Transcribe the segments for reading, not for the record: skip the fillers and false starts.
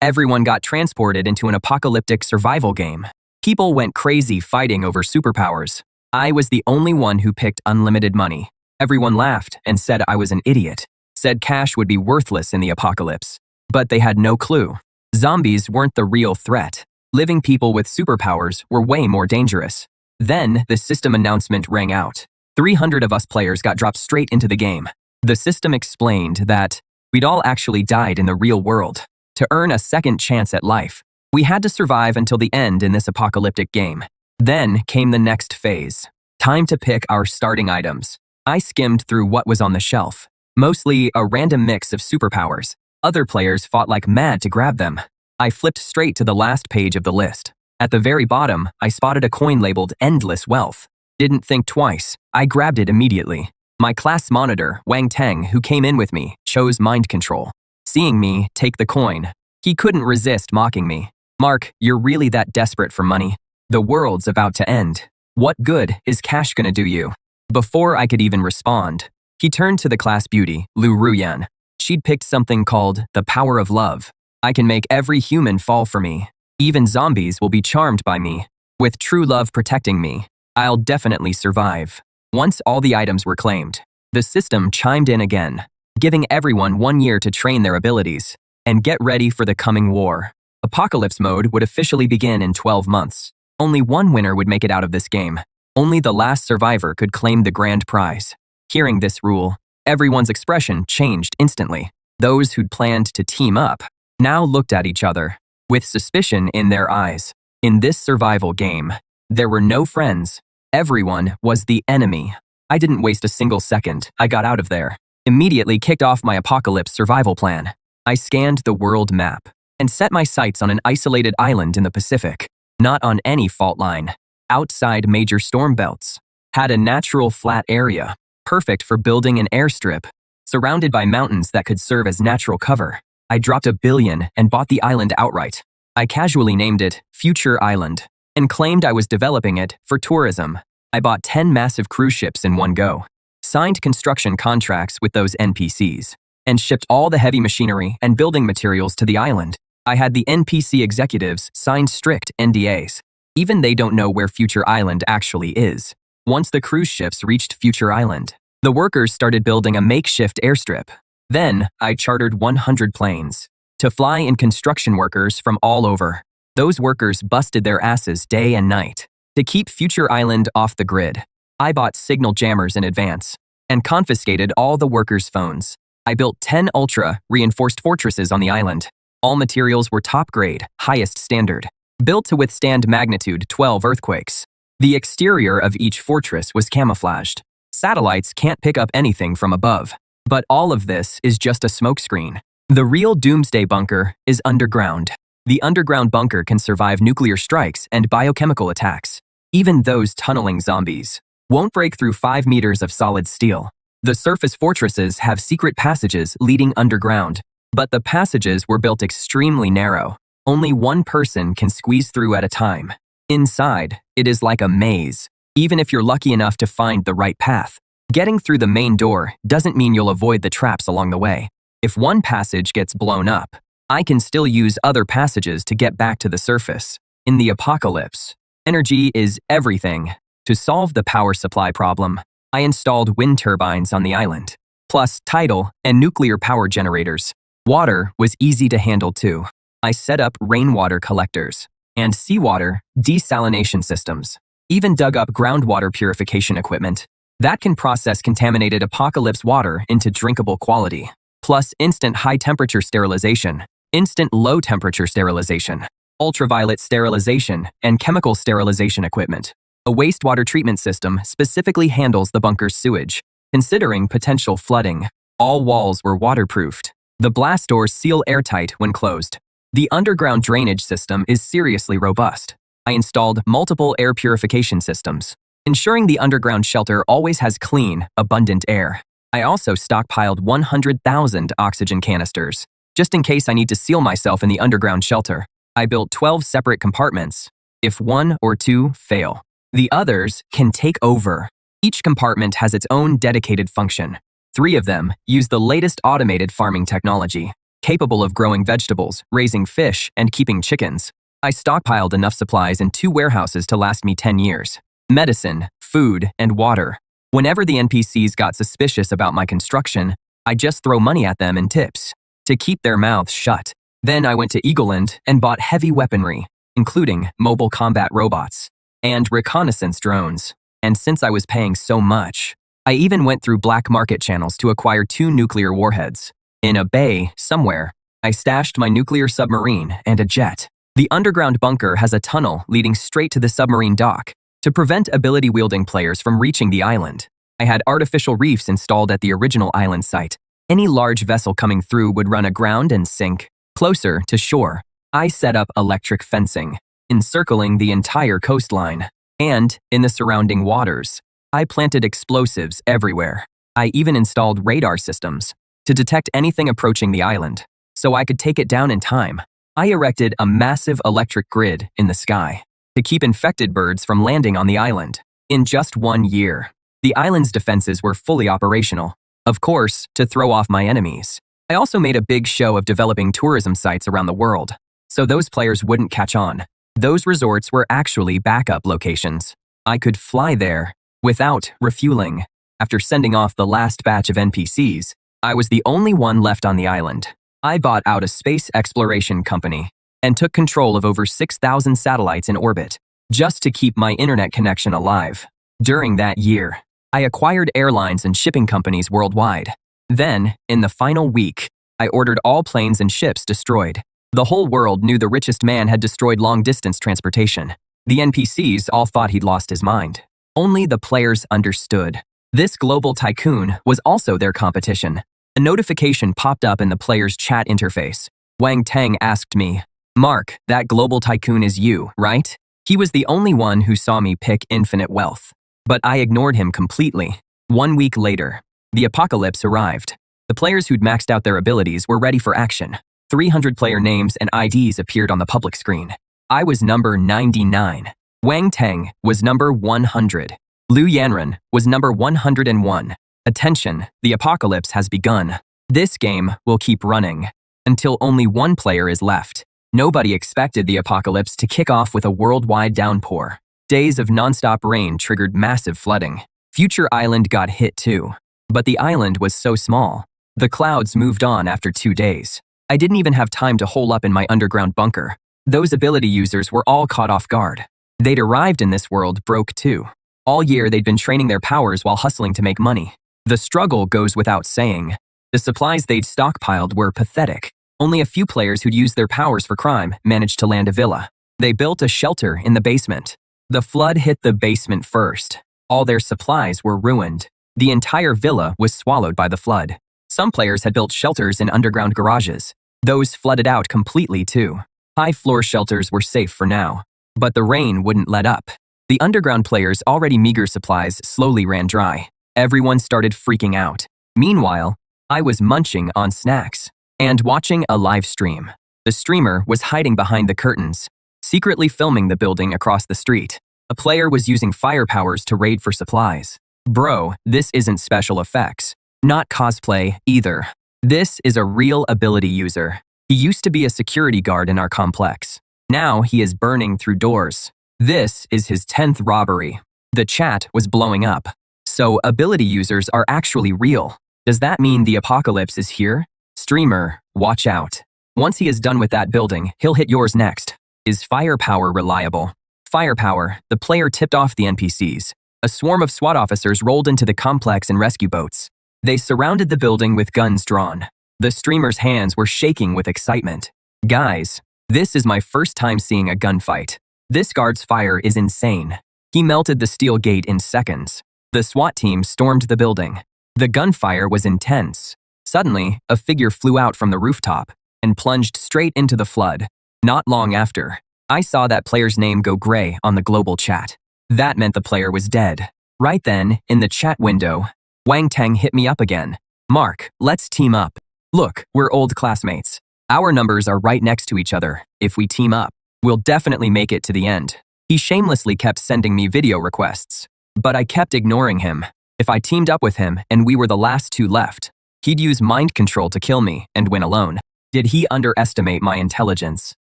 Everyone got transported into an apocalyptic survival game. People went crazy fighting over superpowers. I was the only one who picked unlimited money. Everyone laughed and said I was an idiot, said cash would be worthless in the apocalypse. But they had no clue. Zombies weren't the real threat. Living people with superpowers were way more dangerous. Then, the system announcement rang out. 300 of us players got dropped straight into the game. The system explained that we'd all actually died in the real world. To earn a second chance at life, we had to survive until the end in this apocalyptic game. Then came the next phase. Time to pick our starting items. I skimmed through what was on the shelf. Mostly a random mix of superpowers. Other players fought like mad to grab them. I flipped straight to the last page of the list. At the very bottom, I spotted a coin labeled Endless Wealth. Didn't think twice. I grabbed it immediately. My class monitor, Wang Teng, who came in with me, chose mind control. Seeing me take the coin, he couldn't resist mocking me. Mark, you're really that desperate for money? The world's about to end. What good is cash gonna do you? Before I could even respond, he turned to the class beauty, Lu Ruyan. She'd picked something called the power of love. I can make every human fall for me. Even zombies will be charmed by me. With true love protecting me, I'll definitely survive. Once all the items were claimed, the system chimed in again, giving everyone 1 year to train their abilities and get ready for the coming war. Apocalypse mode would officially begin in 12 months. Only one winner would make it out of this game. Only the last survivor could claim the grand prize. Hearing this rule, everyone's expression changed instantly. Those who'd planned to team up now looked at each other with suspicion in their eyes. In this survival game, there were no friends. Everyone was the enemy. I didn't waste a single second. I got out of there. Immediately kicked off my apocalypse survival plan. I scanned the world map and set my sights on an isolated island in the Pacific, not on any fault line, outside major storm belts. Had a natural flat area, perfect for building an airstrip, surrounded by mountains that could serve as natural cover. I dropped $1 billion and bought the island outright. I casually named it Future Island and claimed I was developing it for tourism. I bought 10 massive cruise ships in one go, signed construction contracts with those NPCs, and shipped all the heavy machinery and building materials to the island. I had the NPC executives sign strict NDAs. Even they don't know where Future Island actually is. Once the cruise ships reached Future Island, the workers started building a makeshift airstrip. Then, I chartered 100 planes to fly in construction workers from all over. Those workers busted their asses day and night to keep Future Island off the grid. I bought signal jammers in advance and confiscated all the workers' phones. I built 10 ultra-reinforced fortresses on the island. All materials were top-grade, highest standard, built to withstand magnitude 12 earthquakes. The exterior of each fortress was camouflaged. Satellites can't pick up anything from above. But all of this is just a smokescreen. The real doomsday bunker is underground. The underground bunker can survive nuclear strikes and biochemical attacks. Even those tunneling zombies won't break through 5 meters of solid steel. The surface fortresses have secret passages leading underground, but the passages were built extremely narrow. Only one person can squeeze through at a time. Inside, it is like a maze, even if you're lucky enough to find the right path. Getting through the main door doesn't mean you'll avoid the traps along the way. If one passage gets blown up, I can still use other passages to get back to the surface. In the apocalypse, energy is everything. To solve the power supply problem, I installed wind turbines on the island, plus tidal and nuclear power generators. Water was easy to handle too. I set up rainwater collectors and seawater desalination systems. Even dug up groundwater purification equipment that can process contaminated apocalypse water into drinkable quality, plus instant high-temperature sterilization, instant low-temperature sterilization, ultraviolet sterilization, and chemical sterilization equipment. A wastewater treatment system specifically handles the bunker's sewage, considering potential flooding. All walls were waterproofed. The blast doors seal airtight when closed. The underground drainage system is seriously robust. I installed multiple air purification systems, ensuring the underground shelter always has clean, abundant air. I also stockpiled 100,000 oxygen canisters, just in case I need to seal myself in the underground shelter. I built 12 separate compartments. If 1 or 2 fail, the others can take over. Each compartment has its own dedicated function. 3 of them use the latest automated farming technology. capable of growing vegetables, raising fish, and keeping chickens. I stockpiled enough supplies in 2 warehouses to last me 10 years. Medicine, food, and water. Whenever the NPCs got suspicious about my construction, I just throw money at them and tips to keep their mouths shut. Then I went to Eagleland and bought heavy weaponry, including mobile combat robots and reconnaissance drones. And since I was paying so much, I even went through black market channels to acquire 2 nuclear warheads. In a bay somewhere, I stashed my nuclear submarine and a jet. The underground bunker has a tunnel leading straight to the submarine dock to prevent ability-wielding players from reaching the island. I had artificial reefs installed at the original island site. Any large vessel coming through would run aground and sink. Closer to shore, I set up electric fencing, encircling the entire coastline. And, in the surrounding waters, I planted explosives everywhere. I even installed radar systems to detect anything approaching the island, so I could take it down in time. I erected a massive electric grid in the sky to keep infected birds from landing on the island. In just 1 year, the island's defenses were fully operational. Of course, to throw off my enemies. I also made a big show of developing tourism sites around the world, so those players wouldn't catch on. Those resorts were actually backup locations. I could fly there without refueling. After sending off the last batch of NPCs, I was the only one left on the island. I bought out a space exploration company and took control of over 6,000 satellites in orbit just to keep my internet connection alive. During that year, I acquired airlines and shipping companies worldwide. Then, in the final week, I ordered all planes and ships destroyed. The whole world knew the richest man had destroyed long-distance transportation. The NPCs all thought he'd lost his mind. Only the players understood. This global tycoon was also their competition. A notification popped up in the player's chat interface. Wang Tang asked me, "Mark, that global tycoon is you, right?" He was the only one who saw me pick infinite wealth. But I ignored him completely. 1 week later, the apocalypse arrived. The players who'd maxed out their abilities were ready for action. 300 player names and IDs appeared on the public screen. I was number 99. Wang Teng was number 100. Liu Yanren was number 101. Attention, the apocalypse has begun. This game will keep running until only 1 player is left. Nobody expected the apocalypse to kick off with a worldwide downpour. Days of nonstop rain triggered massive flooding. Future Island got hit too. But the island was so small. The clouds moved on after 2 days. I didn't even have time to hole up in my underground bunker. Those ability users were all caught off guard. They'd arrived in this world broke too. All year they'd been training their powers while hustling to make money. The struggle goes without saying. The supplies they'd stockpiled were pathetic. Only a few players who'd used their powers for crime managed to land a villa. They built a shelter in the basement. The flood hit the basement first. All their supplies were ruined. The entire villa was swallowed by the flood. Some players had built shelters in underground garages. Those flooded out completely too. High-floor shelters were safe for now. But the rain wouldn't let up. The underground players' already meager supplies slowly ran dry. Everyone started freaking out. Meanwhile, I was munching on snacks and watching a live stream. The streamer was hiding behind the curtains, secretly filming the building across the street. A player was using fire powers to raid for supplies. Bro, this isn't special effects. Not cosplay, either. This is a real ability user. He used to be a security guard in our complex. Now he is burning through doors. This is his 10th robbery. The chat was blowing up. So ability users are actually real. Does that mean the apocalypse is here? Streamer, watch out. Once he is done with that building, he'll hit yours next. Is firepower reliable? Firepower, the player tipped off the NPCs. A swarm of SWAT officers rolled into the complex in rescue boats. They surrounded the building with guns drawn. The streamer's hands were shaking with excitement. Guys, this is my first time seeing a gunfight. This guard's fire is insane. He melted the steel gate in seconds. The SWAT team stormed the building. The gunfire was intense. Suddenly, a figure flew out from the rooftop and plunged straight into the flood. Not long after, I saw that player's name go gray on the global chat. That meant the player was dead. Right then, in the chat window, Wang Tang hit me up again. Mark, let's team up. Look, we're old classmates. Our numbers are right next to each other. If we team up, we'll definitely make it to the end. He shamelessly kept sending me video requests, but I kept ignoring him. If I teamed up with him and we were the last 2 left, he'd use mind control to kill me and win alone. Did he underestimate my intelligence?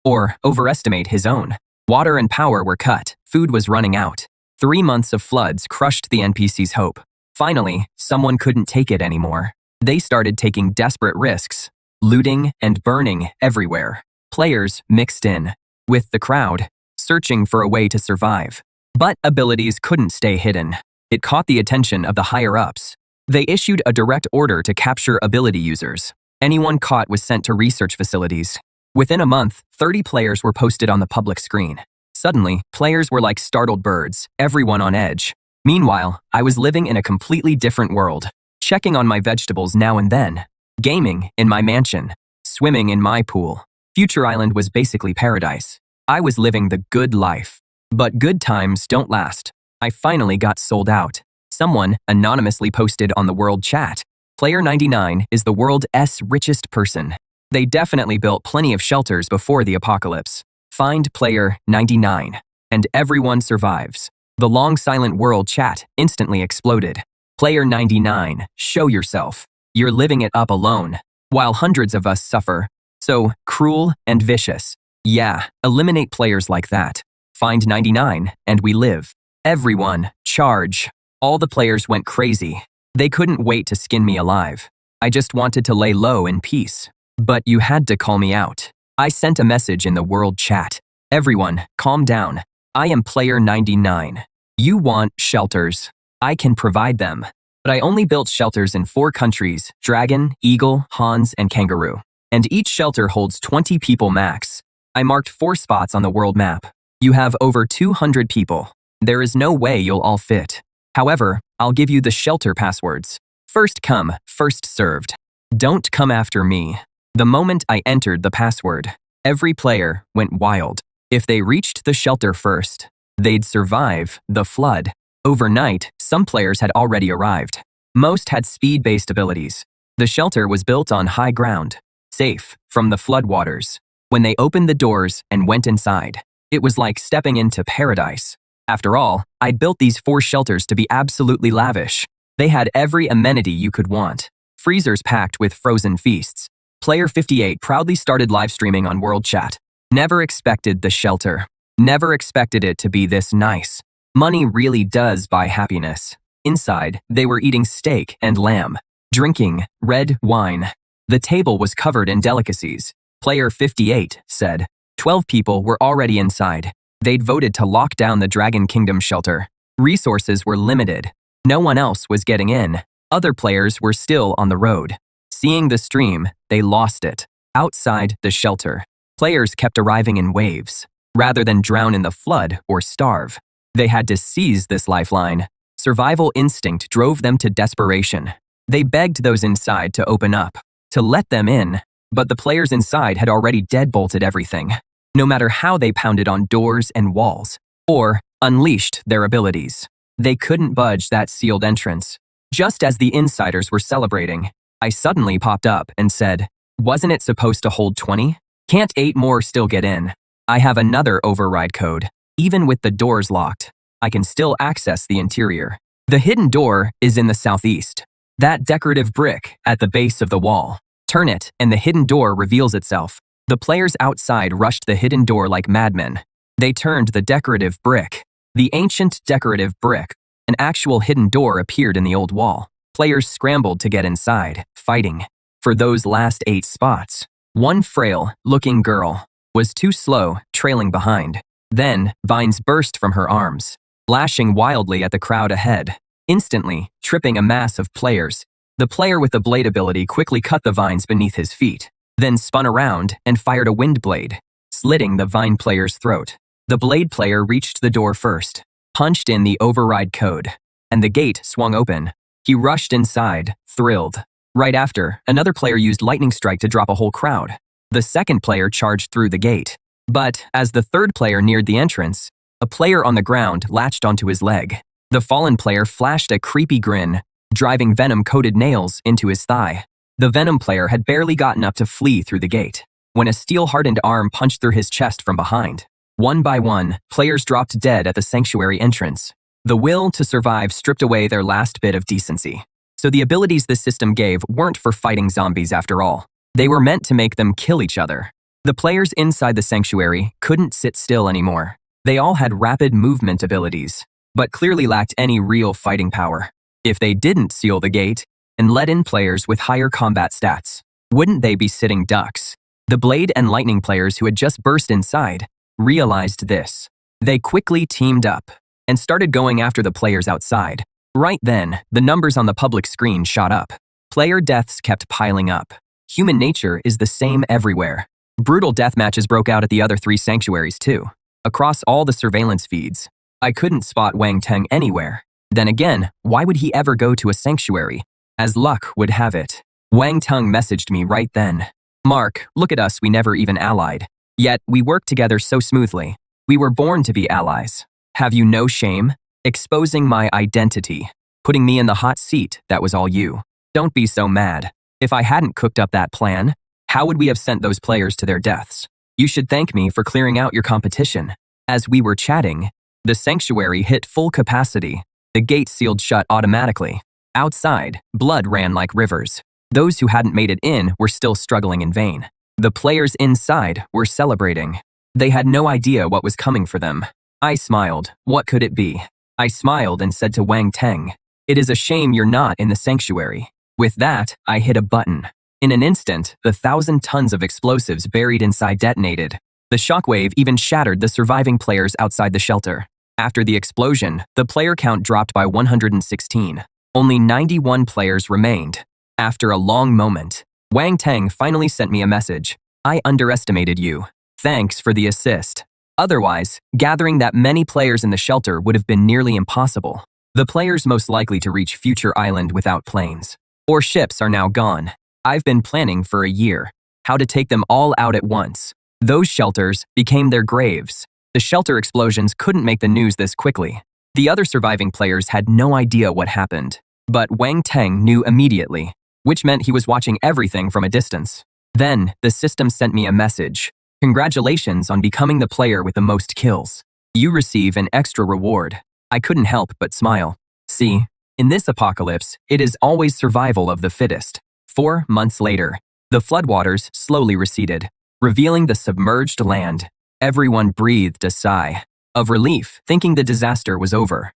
Or overestimate his own? Water and power were cut, food was running out. 3 months of floods crushed the NPC's hope. Finally, someone couldn't take it anymore. They started taking desperate risks, looting and burning everywhere. Players mixed in with the crowd, searching for a way to survive. But abilities couldn't stay hidden. It caught the attention of the higher-ups. They issued a direct order to capture ability users. Anyone caught was sent to research facilities. Within a month, 30 players were posted on the public screen. Suddenly, players were like startled birds, everyone on edge. Meanwhile, I was living in a completely different world, checking on my vegetables now and then, gaming in my mansion, swimming in my pool. Future Island was basically paradise. I was living the good life. But good times don't last. I finally got sold out. Someone anonymously posted on the world chat, Player 99 is the world's richest person. They definitely built plenty of shelters before the apocalypse. Find Player 99. And everyone survives. The long silent world chat instantly exploded. Player 99, show yourself. You're living it up alone, while hundreds of us suffer. So cruel and vicious. Yeah, eliminate players like that. Find 99, and we live. Everyone, charge. All the players went crazy. They couldn't wait to skin me alive. I just wanted to lay low in peace. But you had to call me out. I sent a message in the world chat. Everyone, calm down. I am Player 99. You want shelters. I can provide them. But I only built shelters in 4 countries: Dragon, Eagle, Hans, and Kangaroo. And each shelter holds 20 people max. I marked 4 spots on the world map. You have over 200 people. There is no way you'll all fit. However, I'll give you the shelter passwords. First come, first served. Don't come after me. The moment I entered the password, every player went wild. If they reached the shelter first, they'd survive the flood. Overnight, some players had already arrived. Most had speed-based abilities. The shelter was built on high ground, safe from the floodwaters. When they opened the doors and went inside, it was like stepping into paradise. After all, I'd built these 4 shelters to be absolutely lavish. They had every amenity you could want. Freezers packed with frozen feasts. Player 58 proudly started live streaming on World Chat. Never expected the shelter. Never expected it to be this nice. Money really does buy happiness. Inside, they were eating steak and lamb, drinking red wine. The table was covered in delicacies. Player 58 said 12 people were already inside. They'd voted to lock down the Dragon Kingdom shelter. Resources were limited. No one else was getting in. Other players were still on the road. Seeing the stream, they lost it. Outside the shelter, players kept arriving in waves. Rather than drown in the flood or starve, they had to seize this lifeline. Survival instinct drove them to desperation. They begged those inside to open up, to let them in. But the players inside had already deadbolted everything, no matter how they pounded on doors and walls, or unleashed their abilities. They couldn't budge that sealed entrance. Just as the insiders were celebrating, I suddenly popped up and said, wasn't it supposed to hold 20? Can't 8 more still get in? I have another override code. Even with the doors locked, I can still access the interior. The hidden door is in the southeast. That decorative brick at the base of the wall. Turn it, and the hidden door reveals itself. The players outside rushed the hidden door like madmen. They turned the decorative brick. The ancient decorative brick. An actual hidden door appeared in the old wall. Players scrambled to get inside, fighting for those last 8 spots. One frail-looking girl was too slow, trailing behind. Then, vines burst from her arms, lashing wildly at the crowd ahead, instantly tripping a mass of players. The player with the blade ability quickly cut the vines beneath his feet, then spun around and fired a wind blade, slitting the vine player's throat. The blade player reached the door first, punched in the override code, and the gate swung open. He rushed inside, thrilled. Right after, another player used lightning strike to drop a whole crowd. The second player charged through the gate. But as the third player neared the entrance, a player on the ground latched onto his leg. The fallen player flashed a creepy grin, driving venom-coated nails into his thigh. The venom player had barely gotten up to flee through the gate when a steel-hardened arm punched through his chest from behind. One by one, players dropped dead at the sanctuary entrance. The will to survive stripped away their last bit of decency. So the abilities this system gave weren't for fighting zombies after all. They were meant to make them kill each other. The players inside the sanctuary couldn't sit still anymore. They all had rapid movement abilities, but clearly lacked any real fighting power. If they didn't seal the gate and let in players with higher combat stats, wouldn't they be sitting ducks? The Blade and Lightning players who had just burst inside realized this. They quickly teamed up and started going after the players outside. Right then, the numbers on the public screen shot up. Player deaths kept piling up. Human nature is the same everywhere. Brutal death matches broke out at the other 3 sanctuaries too. Across all the surveillance feeds, I couldn't spot Wang Teng anywhere. Then again, why would he ever go to a sanctuary? As luck would have it, Wang Teng messaged me right then. Mark, look at us, we never even allied. Yet, we worked together so smoothly. We were born to be allies. Have you no shame? Exposing my identity. Putting me in the hot seat, that was all you. Don't be so mad. If I hadn't cooked up that plan, how would we have sent those players to their deaths? You should thank me for clearing out your competition. As we were chatting, the sanctuary hit full capacity. The gate sealed shut automatically. Outside, blood ran like rivers. Those who hadn't made it in were still struggling in vain. The players inside were celebrating. They had no idea what was coming for them. I smiled. What could it be? I smiled and said to Wang Teng, "It is a shame you're not in the sanctuary." With that, I hit a button. In an instant, the 1,000 tons of explosives buried inside detonated. The shockwave even shattered the surviving players outside the shelter. After the explosion, the player count dropped by 116. Only 91 players remained. After a long moment, Wang Teng finally sent me a message. I underestimated you. Thanks for the assist. Otherwise, gathering that many players in the shelter would have been nearly impossible. The players most likely to reach Future Island without planes or ships are now gone. I've been planning for a year how to take them all out at once. Those shelters became their graves. The shelter explosions couldn't make the news this quickly. The other surviving players had no idea what happened. But Wang Teng knew immediately, which meant he was watching everything from a distance. Then, the system sent me a message. Congratulations on becoming the player with the most kills. You receive an extra reward. I couldn't help but smile. See, in this apocalypse, it is always survival of the fittest. 4 months later, the floodwaters slowly receded, revealing the submerged land. Everyone breathed a sigh of relief, thinking the disaster was over.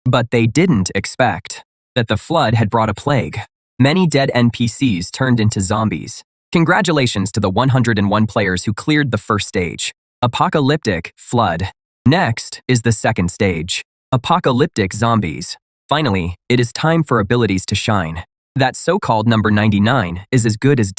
But they didn't expect that the flood had brought a plague. Many dead NPCs turned into zombies. Congratulations to the 101 players who cleared the first stage. Apocalyptic flood. Next is the second stage. Apocalyptic zombies. Finally, it is time for abilities to shine. That so-called number 99 is as good as dead.